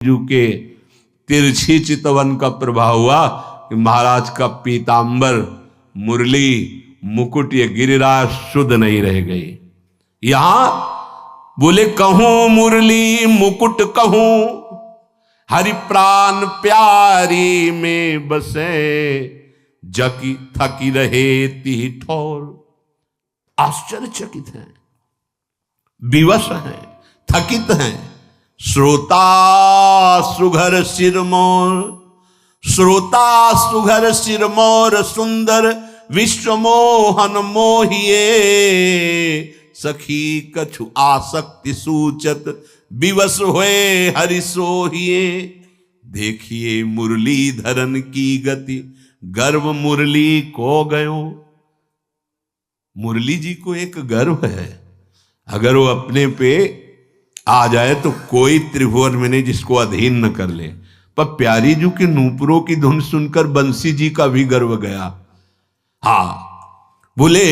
जू के तिरछी चितवन का प्रभाव हुआ कि महाराज का पीतांबर, मुरली, मुकुट, ये गिरिराज शुद्ध नहीं रह गई। यहां बोले कहूं मुरली मुकुट कहूं, हरि प्राण प्यारी में बसे, जकी थकी रहे ती ठोर। आश्चर्यचकित हैं, विवश हैं, थकित हैं। श्रोता सुघर सिरमोर, श्रोता सुघर सिरमोर, सुंदर विश्व मोहन मोहिए, सखी कछु आसक्ति सूचत, विवश हुए हरि सोहिए। देखिए मुरली धरन की गति, गर्व मुरली को गयो। मुरली जी को एक गर्व है, अगर वो अपने पे आ जाए तो कोई त्रिभुवन में नहीं जिसको अधीन न कर ले। पर प्यारी जी के नूपुरों की धुन सुनकर बंसी जी का भी गर्व गया। हाँ, बोले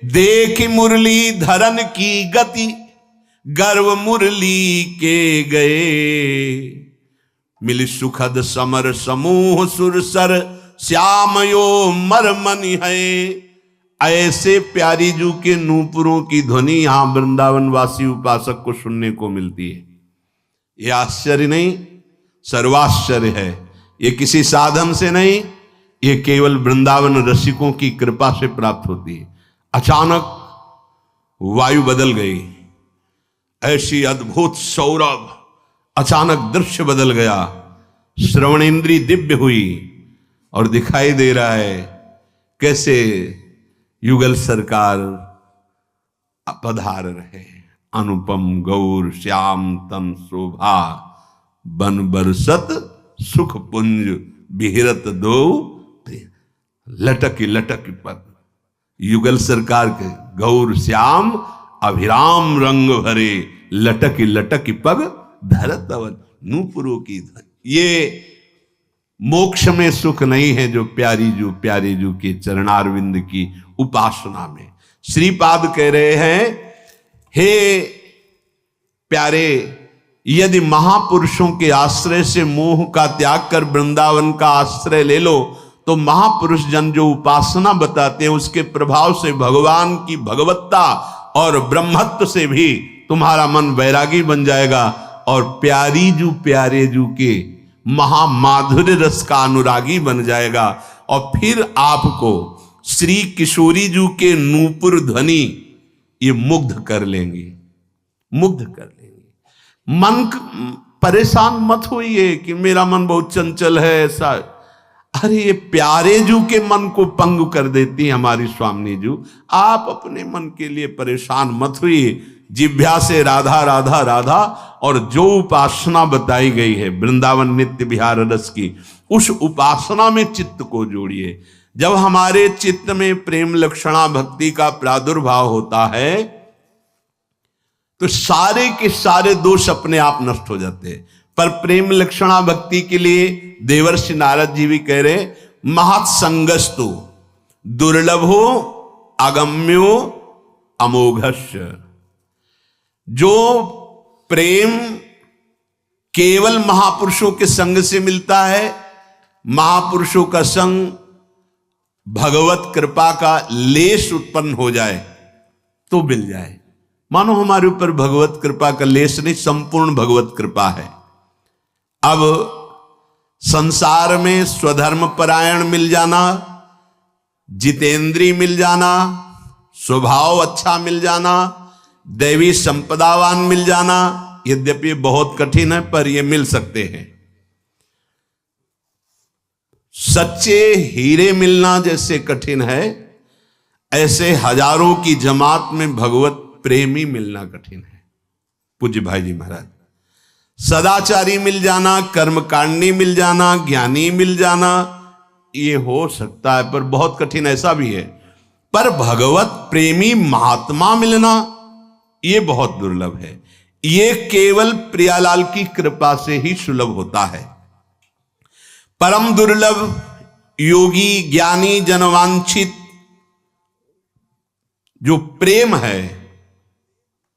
देख मुरली धरन की गति, गर्व मुरली के गए, मिल सुखद समर समूह सुरसर, श्यामयो मरमनि है। ऐसे प्यारी जू के नूपुरों की ध्वनि यहां वृंदावन वासी उपासक को सुनने को मिलती है। यह आश्चर्य नहीं, सर्वाश्चर्य है। ये किसी साधन से नहीं, ये केवल वृंदावन रसिकों की कृपा से प्राप्त होती है। अचानक वायु बदल गई, ऐसी अद्भुत सौरभ, अचानक दृश्य बदल गया, श्रवणेन्द्रिय दिव्य हुई और दिखाई दे रहा है कैसे युगल सरकार पधार रहे। अनुपम गौर श्याम तम शोभा, बन बरसत सुख पुंज, बिहरत दो लटक लटक पद। युगल सरकार के गौर श्याम अभिराम रंग भरे, लटक लटक पग धरत अवन। नूपुरों की ये मोक्ष में सुख नहीं है जो प्यारी जू के चरणारविंद की उपासना में। श्रीपाद कह रहे हैं, हे प्यारे, यदि महापुरुषों के आश्रय से मोह का त्याग कर वृंदावन का आश्रय ले लो तो महापुरुष जन जो उपासना बताते हैं उसके प्रभाव से भगवान की भगवत्ता और ब्रह्मत्व से भी तुम्हारा मन वैरागी बन जाएगा और प्यारे जू के महामाधुर्य रस का अनुरागी बन जाएगा। और फिर आपको श्री किशोरी जू के नूपुर ध्वनि ये मुग्ध कर लेंगी, मुग्ध कर लेंगी। मन परेशान मत होइए कि मेरा मन बहुत चंचल है ऐसा। अरे ये प्यारे जू के मन को पंग कर देती है हमारी स्वामी जू। आप अपने मन के लिए परेशान मत होइए। जिभ्या से राधा राधा राधा, और जो उपासना बताई गई है वृंदावन नित्य विहार रस की, उस उपासना में चित्त को जोड़िए। जब हमारे चित्त में प्रेम लक्षणा भक्ति का प्रादुर्भाव होता है तो सारे के सारे दोष अपने आप नष्ट हो जाते हैं। पर प्रेम लक्षणा भक्ति के लिए देवर्षि नारद जी भी कह रहे, महत् संगस्तु दुर्लभो अगम्यो अमोघस्य। जो प्रेम केवल महापुरुषों के संग से मिलता है, महापुरुषों का संग भगवत कृपा का लेश उत्पन्न हो जाए तो मिल जाए। मानो हमारे ऊपर भगवत कृपा का लेश नहीं, संपूर्ण भगवत कृपा है। अब संसार में स्वधर्म परायण मिल जाना, जितेंद्रिय मिल जाना, स्वभाव अच्छा मिल जाना, दैवी संपदावान मिल जाना, यद्यपि बहुत कठिन है पर ये मिल सकते हैं। सच्चे हीरे मिलना जैसे कठिन है, ऐसे हजारों की जमात में भगवत प्रेमी मिलना कठिन है। पूज्य भाई जी महाराज, सदाचारी मिल जाना, कर्मकांडी मिल जाना, ज्ञानी मिल जाना, ये हो सकता है पर बहुत कठिन ऐसा भी है। पर भगवत प्रेमी महात्मा मिलना ये बहुत दुर्लभ है। ये केवल प्रियालाल की कृपा से ही सुलभ होता है। परम दुर्लभ योगी ज्ञानी जनवांछित जो प्रेम है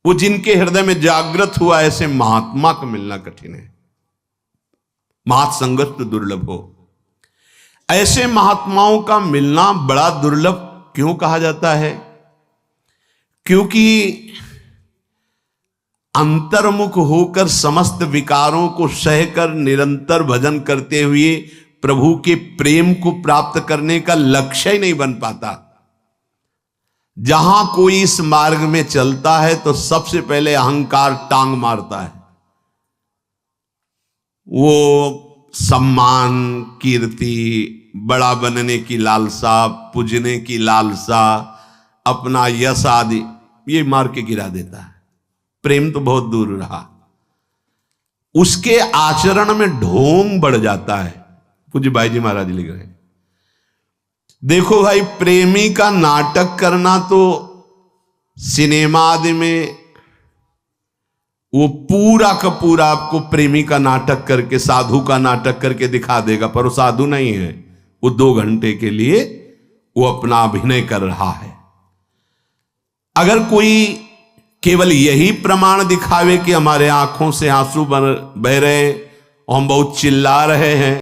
वो जिनके हृदय में जागृत हुआ, ऐसे महात्मा को मिलना कठिन है। महत् संगत दुर्लभ हो। ऐसे महात्माओं का मिलना बड़ा दुर्लभ क्यों कहा जाता है? क्योंकि अंतर्मुख होकर समस्त विकारों को सहकर निरंतर भजन करते हुए प्रभु के प्रेम को प्राप्त करने का लक्ष्य ही नहीं बन पाता। जहां कोई इस मार्ग में चलता है तो सबसे पहले अहंकार टांग मारता है। वो सम्मान, कीर्ति, बड़ा बनने की लालसा, पूजने की लालसा, अपना यश आदि ये मार के गिरा देता है। प्रेम तो बहुत दूर रहा। उसके आचरण में ढोंग बढ़ जाता है। पूज्य भाई जी महाराज लिख रहे हैं, देखो भाई, प्रेमी का नाटक करना तो सिनेमा आदि में वो पूरा का पूरा आपको प्रेमी का नाटक करके, साधु का नाटक करके दिखा देगा, पर वो साधु नहीं है। वो 2 घंटे के लिए वो अपना अभिनय कर रहा है। अगर कोई केवल यही प्रमाण दिखावे कि हमारे आंखों से आंसू बह रहे हैं और हम बहुत चिल्ला रहे हैं,